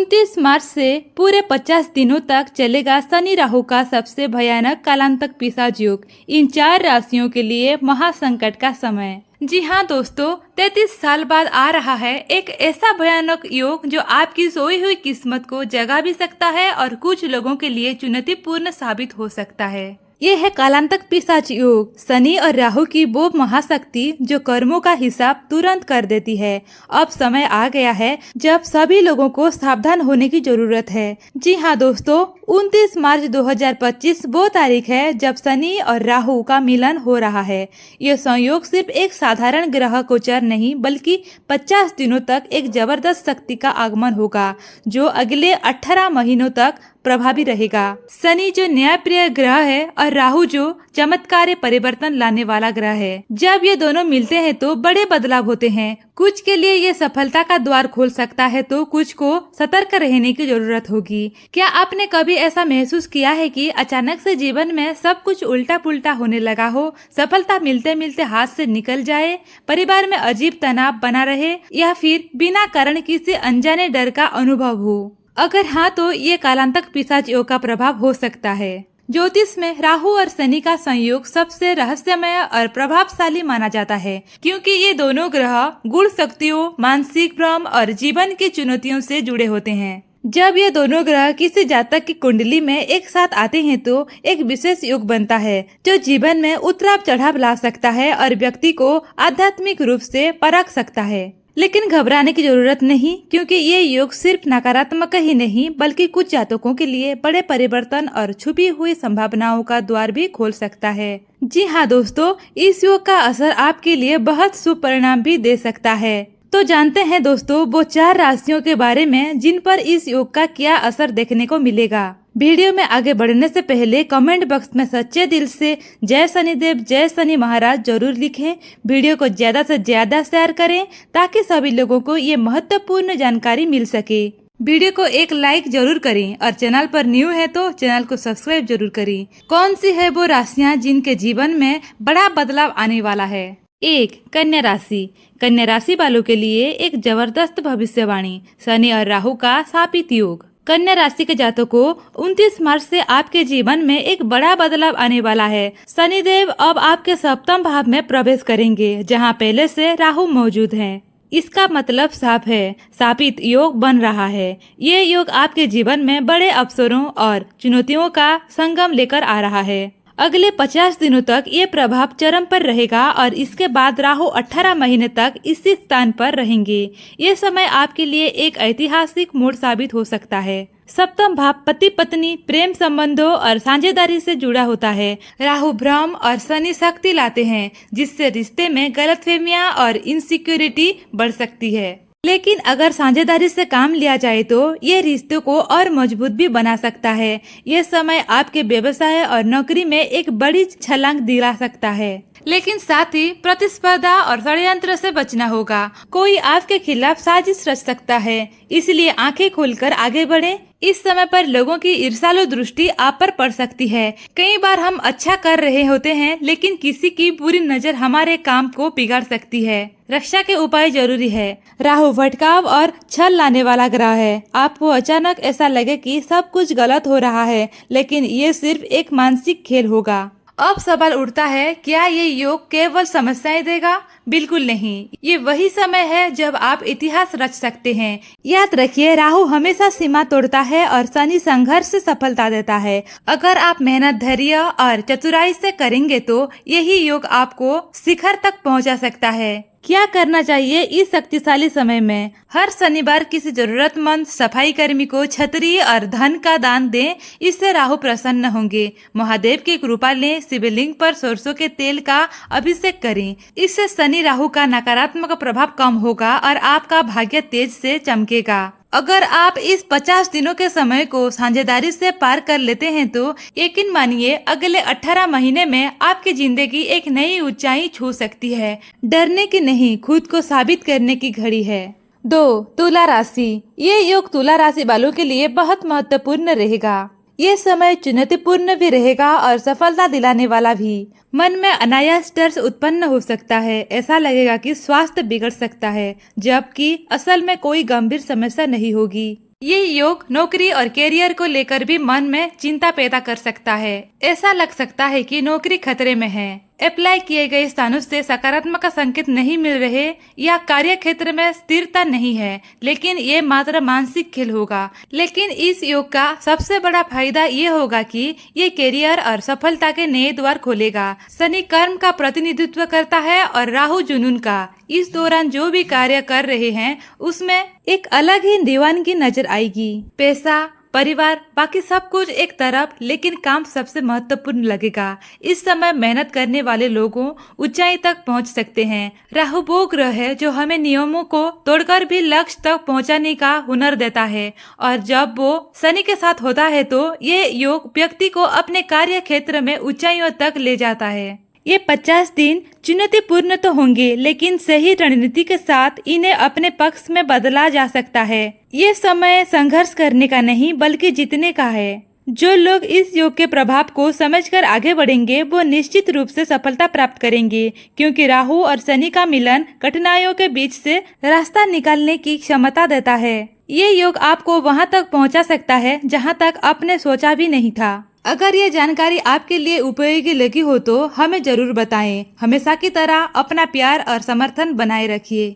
29 मार्च से पूरे 50 दिनों तक चलेगा शनि राहु का सबसे भयानक कालांतक पिशाच योग। इन 4 राशियों के लिए महासंकट का समय। जी हाँ दोस्तों, 33 साल बाद आ रहा है एक ऐसा भयानक योग जो आपकी सोई हुई किस्मत को जगा भी सकता है और कुछ लोगों के लिए चुनौतीपूर्ण साबित हो सकता है। ये है कालांतक पिशाच योग, शनि और राहु की वो महाशक्ति जो कर्मों का हिसाब तुरंत कर देती है। अब समय आ गया है जब सभी लोगों को सावधान होने की जरूरत है। जी हाँ दोस्तों, 29 मार्च 2025 वो तारीख है जब शनि और राहु का मिलन हो रहा है। ये संयोग सिर्फ एक साधारण ग्रह गोचर नहीं बल्कि 50 दिनों तक एक जबरदस्त शक्ति का आगमन होगा जो अगले 18 महीनों तक प्रभावी रहेगा। शनि जो न्यायप्रिय ग्रह है और राहु जो चमत्कारी परिवर्तन लाने वाला ग्रह है। जब ये दोनों मिलते हैं तो बड़े बदलाव होते हैं। कुछ के लिए ये सफलता का द्वार खोल सकता है तो कुछ को सतर्क रहने की जरूरत होगी। क्या आपने कभी ऐसा महसूस किया है कि अचानक से जीवन में सब कुछ उल्टा पुल्टा होने लगा हो? सफलता मिलते मिलते हाथ से निकल जाए, परिवार में अजीब तनाव बना रहे या फिर बिना कारण किसी अनजाने डर का अनुभव हो? अगर हाँ तो ये कालांतक पिशाच योग का प्रभाव हो सकता है। ज्योतिष में राहु और शनि का संयोग सबसे रहस्यमय और प्रभावशाली माना जाता है क्योंकि ये दोनों ग्रह गुण शक्तियों, मानसिक भ्रम और जीवन की चुनौतियों से जुड़े होते हैं। जब ये दोनों ग्रह किसी जातक की कुंडली में एक साथ आते हैं तो एक विशेष योग बनता है जो जीवन में उतार चढ़ाव ला सकता है और व्यक्ति को आध्यात्मिक रूप से परख सकता है। लेकिन घबराने की जरूरत नहीं क्योंकि ये योग सिर्फ नकारात्मक ही नहीं बल्कि कुछ जातकों के लिए बड़े परिवर्तन और छुपी हुई संभावनाओं का द्वार भी खोल सकता है। जी हाँ दोस्तों, इस योग का असर आपके लिए बहुत शुभ परिणाम भी दे सकता है। तो जानते हैं दोस्तों वो 4 राशियों के बारे में जिन पर इस योग का क्या असर देखने को मिलेगा। वीडियो में आगे बढ़ने से पहले कमेंट बॉक्स में सच्चे दिल से जय शनिदेव, जय शनि महाराज जरूर लिखें। वीडियो को ज्यादा से ज्यादा शेयर करें ताकि सभी लोगों को ये महत्वपूर्ण जानकारी मिल सके। वीडियो को एक लाइक जरूर करें और चैनल पर न्यू है तो चैनल को सब्सक्राइब जरूर करें। कौन सी है वो राशियाँ जिनके जीवन में बड़ा बदलाव आने वाला है? 1. कन्या राशि। कन्या राशि वालों के लिए एक जबरदस्त भविष्यवाणी, शनि और राहु का शापित योग। कन्या राशि के जातकों को 29 मार्च से आपके जीवन में एक बड़ा बदलाव आने वाला है। शनिदेव अब आपके सप्तम भाव में प्रवेश करेंगे जहां पहले से राहु मौजूद हैं। इसका मतलब साफ है, शापित योग बन रहा है। ये योग आपके जीवन में बड़े अवसरों और चुनौतियों का संगम लेकर आ रहा है। अगले 50 दिनों तक ये प्रभाव चरम पर रहेगा और इसके बाद राहु 18 महीने तक इसी स्थान पर रहेंगे। ये समय आपके लिए एक ऐतिहासिक मोड़ साबित हो सकता है। सप्तम भाव पति पत्नी, प्रेम संबंधों और साझेदारी से जुड़ा होता है। राहु भ्रम और शनि शक्ति लाते हैं जिससे रिश्ते में गलतफहमियां और इनसिक्योरिटी बढ़ सकती है। लेकिन अगर साझेदारी से काम लिया जाए तो ये रिश्तों को और मजबूत भी बना सकता है। ये समय आपके व्यवसाय और नौकरी में एक बड़ी छलांग दिला सकता है। लेकिन साथ ही प्रतिस्पर्धा और षड्यंत्र से बचना होगा। कोई आपके खिलाफ साजिश रच सकता है, इसलिए आंखें खोलकर आगे बढ़ें। इस समय पर लोगों की ईर्ष्यालु दृष्टि आप पर पड़ सकती है। कई बार हम अच्छा कर रहे होते हैं लेकिन किसी की बुरी नजर हमारे काम को बिगाड़ सकती है। रक्षा के उपाय जरूरी है। राहु भटकाव और छल लाने वाला ग्रह है। आपको अचानक ऐसा लगे कि सब कुछ गलत हो रहा है लेकिन ये सिर्फ एक मानसिक खेल होगा। अब सवाल उठता है, क्या ये योग केवल समस्याएं देगा? बिल्कुल नहीं, ये वही समय है जब आप इतिहास रच सकते हैं। याद रखिए, राहु हमेशा सीमा तोड़ता है और शनि संघर्ष से सफलता देता है। अगर आप मेहनत, धैर्य और चतुराई से करेंगे तो यही योग आपको शिखर तक पहुंचा सकता है। क्या करना चाहिए इस शक्तिशाली समय में? हर शनिवार किसी जरूरतमंद सफाई कर्मी को छतरी और धन का दान दें, इससे राहु प्रसन्न होंगे। महादेव की कृपा लें, शिवलिंग पर सरसों के तेल का अभिषेक करें। इससे शनि राहु का नकारात्मक प्रभाव कम होगा और आपका भाग्य तेज से चमकेगा। अगर आप इस 50 दिनों के समय को साझेदारी से पार कर लेते हैं तो यकीन मानिए अगले 18 महीने में आपकी जिंदगी एक नई ऊंचाई छू सकती है। डरने की नहीं, खुद को साबित करने की घड़ी है। 2. तुला राशि। ये योग तुला राशि वालों के लिए बहुत महत्वपूर्ण रहेगा। ये समय चुनौतीपूर्ण भी रहेगा और सफलता दिलाने वाला भी। मन में अनायास डर उत्पन्न हो सकता है। ऐसा लगेगा कि स्वास्थ्य बिगड़ सकता है, जबकि असल में कोई गंभीर समस्या नहीं होगी। ये योग नौकरी और कैरियर को लेकर भी मन में चिंता पैदा कर सकता है। ऐसा लग सकता है कि नौकरी खतरे में है, अप्लाई किए गए स्थानों से सकारात्मक संकेत नहीं मिल रहे या कार्य क्षेत्र में स्थिरता नहीं है, लेकिन ये मात्र मानसिक खेल होगा। लेकिन इस योग का सबसे बड़ा फायदा ये होगा कि ये कैरियर और सफलता के नए द्वार खोलेगा। शनि कर्म का प्रतिनिधित्व करता है और राहु जुनून का। इस दौरान जो भी कार्य कर रहे हैं उसमें एक अलग ही दीवानगी नजर आएगी। पैसा, परिवार, बाकी सब कुछ एक तरफ, लेकिन काम सबसे महत्वपूर्ण लगेगा। इस समय मेहनत करने वाले लोगों ऊंचाई तक पहुंच सकते हैं। राहु वो ग्रह है जो हमें नियमों को तोड़कर भी लक्ष्य तक पहुंचाने का हुनर देता है, और जब वो शनि के साथ होता है तो ये योग व्यक्ति को अपने कार्य क्षेत्र में ऊंचाइयों तक ले जाता है। ये 50 दिन चुनौतीपूर्ण तो होंगे, लेकिन सही रणनीति के साथ इन्हें अपने पक्ष में बदला जा सकता है। ये समय संघर्ष करने का नहीं बल्कि जीतने का है। जो लोग इस योग के प्रभाव को समझकर आगे बढ़ेंगे वो निश्चित रूप से सफलता प्राप्त करेंगे, क्योंकि राहु और शनि का मिलन कठिनाइयों के बीच से रास्ता निकालने की क्षमता देता है। ये योग आपको वहां तक पहुंचा सकता है जहां तक आपने सोचा भी नहीं था। अगर ये जानकारी आपके लिए उपयोगी लगी हो तो हमें जरूर बताएं। हमेशा की तरह अपना प्यार और समर्थन बनाए रखिए।